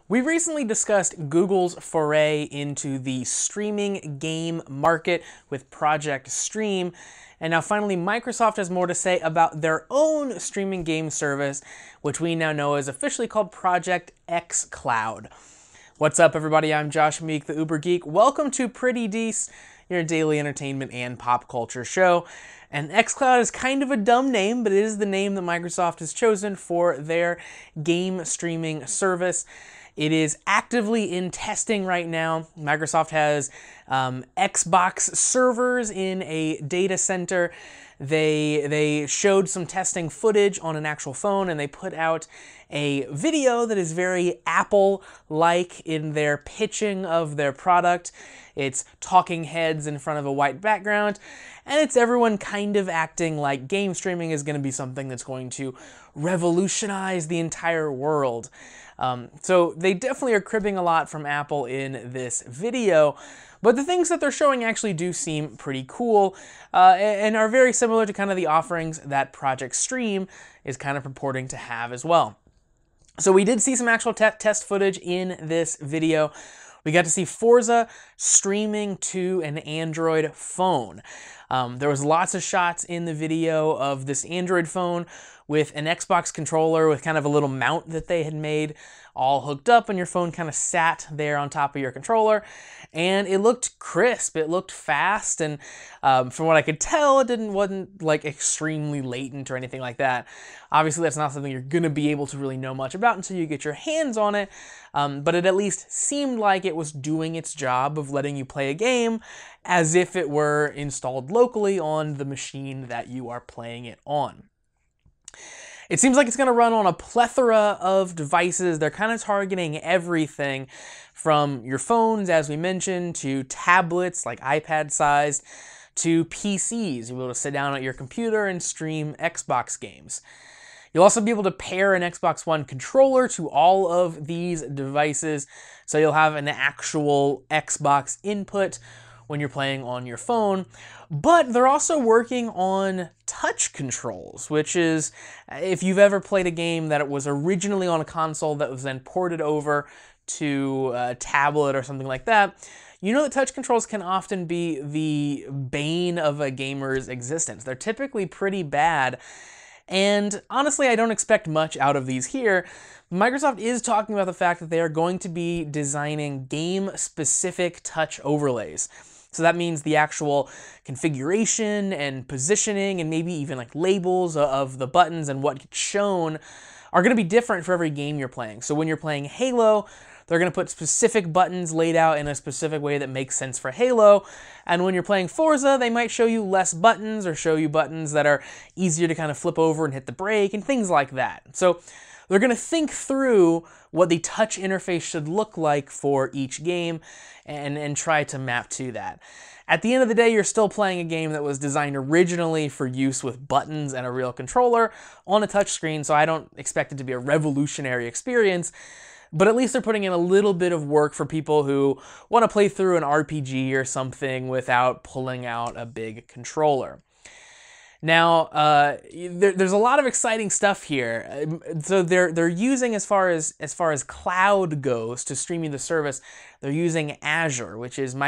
We recently discussed Google's foray into the streaming game market with Project Stream, and now finally Microsoft has more to say about their own streaming game service, which we now know is officially called Project xCloud. What's up, everybody? I'm Josh Meek, the Uber Geek. Welcome to Pretty Dece, your daily entertainment and pop culture show. And xCloud is kind of a dumb name, but it is the name that Microsoft has chosen for their game streaming service. It is actively in testing right now. Microsoft has Xbox servers in a data center. They showed some testing footage on an actual phone, and they put out a video that is very Apple-like in their pitching of their product. It's talking heads in front of a white background, and it's everyone kind of acting like game streaming is going to be something that's going to revolutionize the entire world. So they definitely are cribbing a lot from Apple in this video, but the things that they're showing actually do seem pretty cool and are very similar to kind of the offerings that Project Stream is kind of purporting to have as well. So we did see some actual test footage in this video. We got to see Forza streaming to an Android phone. There was lots of shots in the video of this Android phone with an Xbox controller with kind of a little mount that they had made all hooked up, and your phone kind of sat there on top of your controller, and it looked crisp, it looked fast, and from what I could tell, it wasn't like extremely latent or anything like that. Obviously, that's not something you're gonna be able to really know much about until you get your hands on it, but it at least seemed like it was doing its job of letting you play a game as if it were installed locally on the machine that you are playing it on. It seems like it's going to run on a plethora of devices. They're kind of targeting everything from your phones, as we mentioned, to tablets, like iPad-sized, to PCs. You'll be able to sit down at your computer and stream Xbox games. You'll also be able to pair an Xbox One controller to all of these devices, so you'll have an actual Xbox input when you're playing on your phone. But they're also working on touch controls, which is, if you've ever played a game that was originally on a console that was then ported over to a tablet or something like that, you know that touch controls can often be the bane of a gamer's existence. They're typically pretty bad, and honestly, I don't expect much out of these here. Microsoft is talking about the fact that they are going to be designing game-specific touch overlays. So that means the actual configuration and positioning and maybe even like labels of the buttons and what gets shown are going to be different for every game you're playing. So when you're playing Halo, they're going to put specific buttons laid out in a specific way that makes sense for Halo. And when you're playing Forza, they might show you less buttons or show you buttons that are easier to kind of flip over and hit the brake and things like that. So they're going to think through what the touch interface should look like for each game and try to map to that. At the end of the day, you're still playing a game that was designed originally for use with buttons and a real controller on a touchscreen, so I don't expect it to be a revolutionary experience, but at least they're putting in a little bit of work for people who want to play through an RPG or something without pulling out a big controller. Now, there's a lot of exciting stuff here. So they're using, as far as cloud goes to streaming the service, they're using Azure, which is a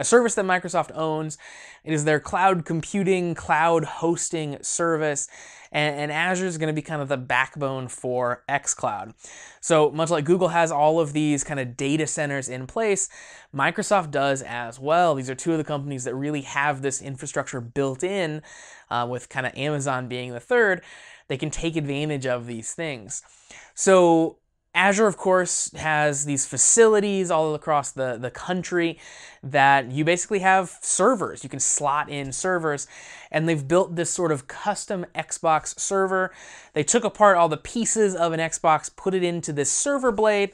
service that Microsoft owns. It is their cloud computing, cloud hosting service, and Azure is going to be kind of the backbone for xCloud. So much like Google has all of these kind of data centers in place, Microsoft does as well. These are two of the companies that really have this infrastructure built in, with kind of Amazon being the third. They can take advantage of these things. So Azure, of course, has these facilities all across the country that you basically have servers. You can slot in servers, and they've built this sort of custom Xbox server. They took apart all the pieces of an Xbox, put it into this server blade,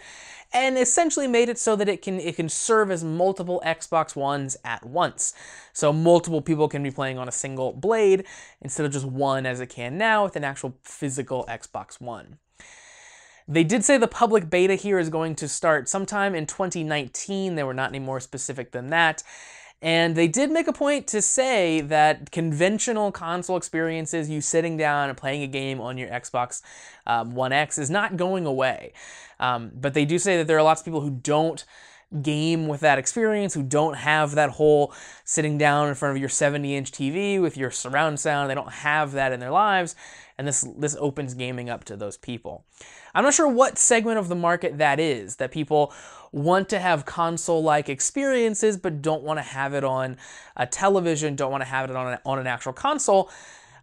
and essentially made it so that it can serve as multiple Xbox Ones at once. So multiple people can be playing on a single blade instead of just one as it can now with an actual physical Xbox One. They did say the public beta here is going to start sometime in 2019. They were not any more specific than that. And they did make a point to say that conventional console experiences, you sitting down and playing a game on your Xbox One X, is not going away. But they do say that there are lots of people who don't game with that experience, who don't have that whole sitting down in front of your 70-inch TV with your surround sound. They don't have that in their lives, and this opens gaming up to those people. I'm not sure what segment of the market that is, that people want to have console-like experiences but don't want to have it on a television, don't want to have it on an actual console.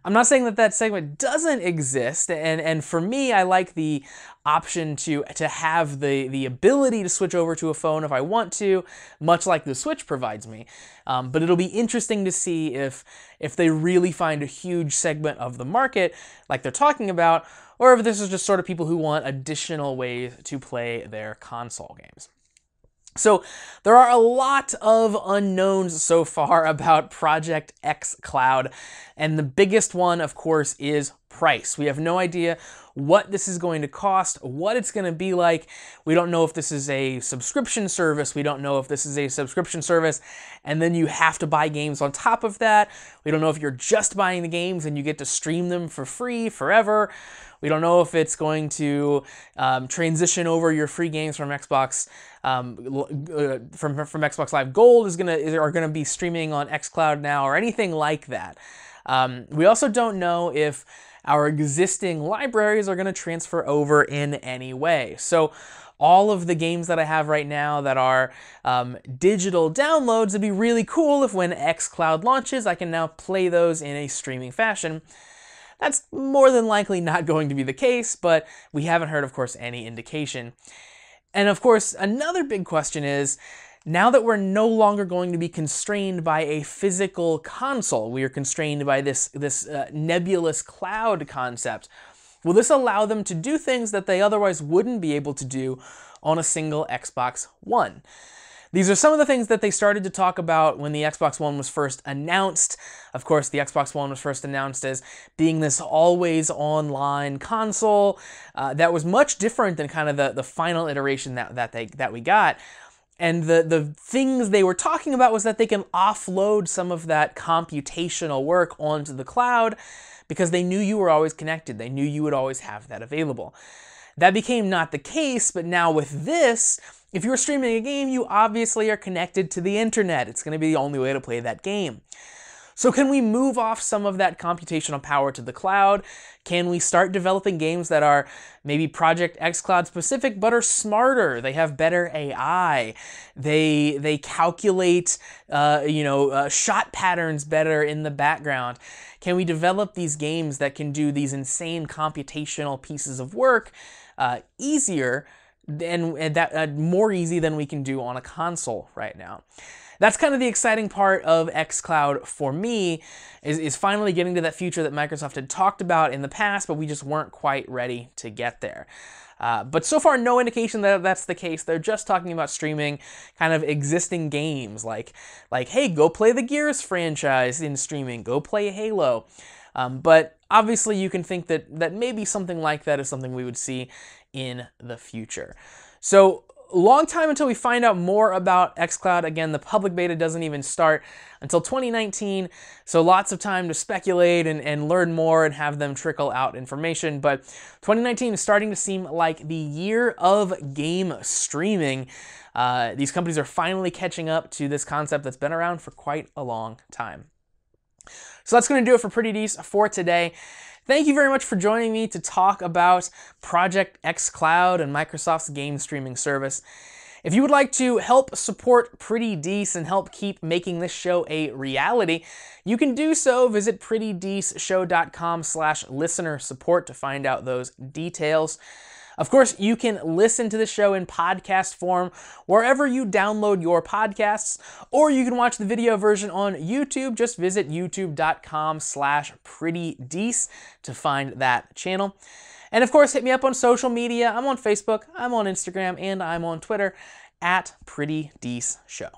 I'm not saying that that segment doesn't exist, and for me, I like the option to have the ability to switch over to a phone if I want to, much like the Switch provides me. But it'll be interesting to see if they really find a huge segment of the market, like they're talking about, or if this is just sort of people who want additional ways to play their console games. So there are a lot of unknowns so far about Project xCloud, and the biggest one, of course, is price. We have no idea what this is going to cost, what it's going to be like. We don't know if this is a subscription service. We don't know if this is a subscription service and then you have to buy games on top of that. We don't know if you're just buying the games and you get to stream them for free forever. We don't know if it's going to transition over your free games from Xbox from Xbox Live Gold are going to be streaming on xCloud now or anything like that. We also don't know if our existing libraries are going to transfer over in any way. So all of the games that I have right now that are digital downloads, it'd be really cool if when xCloud launches, I can now play those in a streaming fashion. That's more than likely not going to be the case, but we haven't heard, of course, any indication. And of course, another big question is, now that we're no longer going to be constrained by a physical console, we are constrained by this nebulous cloud concept, will this allow them to do things that they otherwise wouldn't be able to do on a single Xbox One? These are some of the things that they started to talk about when the Xbox One was first announced. Of course, the Xbox One was first announced as being this always online console that was much different than kind of the final iteration that we got. And the things they were talking about was that they can offload some of that computational work onto the cloud because they knew you were always connected. They knew you would always have that available. That became not the case, but now with this, if you're streaming a game, you obviously are connected to the internet. It's going to be the only way to play that game. So can we move off some of that computational power to the cloud? Can we start developing games that are maybe Project xCloud specific, but are smarter? They have better AI. They calculate shot patterns better in the background. Can we develop these games that can do these insane computational pieces of work easier and more easy than we can do on a console right now? That's kind of the exciting part of xCloud for me, is finally getting to that future that Microsoft had talked about in the past, but we just weren't quite ready to get there. But so far, no indication that that's the case. They're just talking about streaming kind of existing games, like hey, go play the Gears franchise in streaming, go play Halo. But obviously, you can think that maybe something like that is something we would see in the future. So, long time until we find out more about xCloud. Again, the public beta doesn't even start until 2019, so lots of time to speculate and learn more and have them trickle out information. But 2019 is starting to seem like the year of game streaming. These companies are finally catching up to this concept that's been around for quite a long time. So that's going to do it for Pretty Dece for today. Thank you very much for joining me to talk about Project xCloud and Microsoft's game streaming service. If you would like to help support Pretty Dece and help keep making this show a reality, you can do so. Visit prettydeceshow.com/listener support to find out those details. Of course, you can listen to the show in podcast form wherever you download your podcasts, or you can watch the video version on YouTube. Just visit youtube.com/prettydece to find that channel. And of course, hit me up on social media. I'm on Facebook, I'm on Instagram, and I'm on Twitter @PrettyDeceShow.